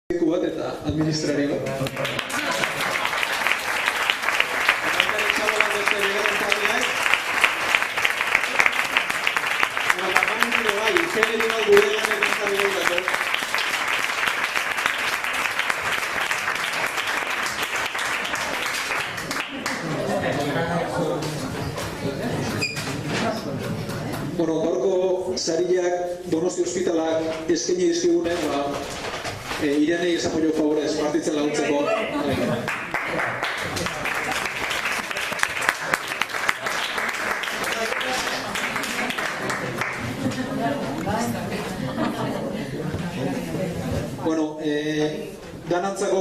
bat eta administrari bat. Bueno, gaurko sariak Donosti Ospitalak eskaini dizkigune, Irenei esango jo favorez partitzen laguntzeko. Bueno, danantzako,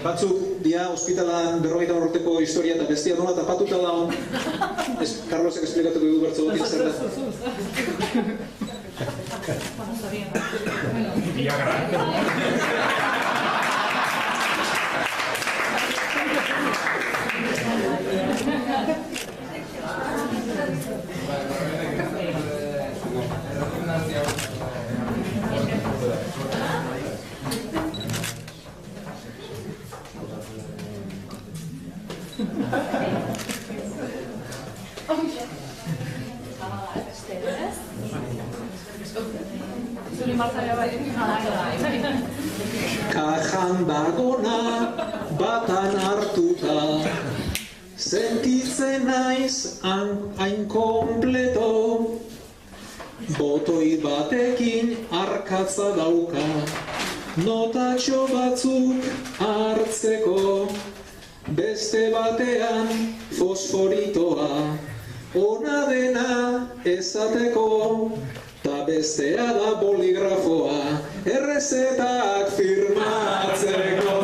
batzuk dia ospitalan 50 urteko historia eta bestia nola tapatuta daun. Carlosek esplikatuko dugu bertso bat zer da. Kajan dagona batan hartuta, sentitzen naiz hain kompleto, botoi batekin arkatza dauka, notatxo batzuk hartzeko, beste batean fosforitoa, ona dena esateko, ta bestea da boligrafoa, errezetak firmatzeko.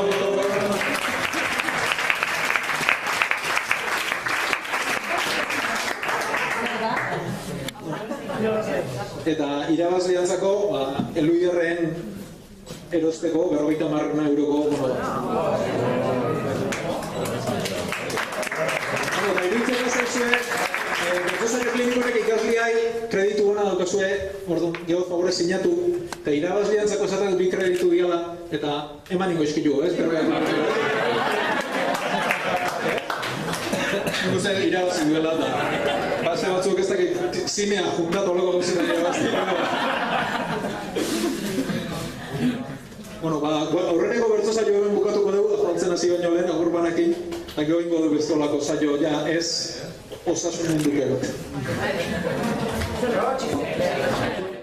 Eta irabazleantzako, Eluiderren erosteko, 50 euroko, iruditzen ezaizue, Profesario klinikorek ikasliai kreditu gona daukazue, orduan, geho favorez sinatu, eta irabazliantzako esatak 2 kreditu diala, eta eman ingo izkilu, ez? Guze irabazi duela, eta base batzuk ez dakit zinea juntatu olako gauzita irabazti. Bueno, aurreneko bertso saio hemen bukatuko dugu, afrontzen hasi baino lehen, agur banakin, eta geho ingo du bestolako saio, ja ez osasun munduko.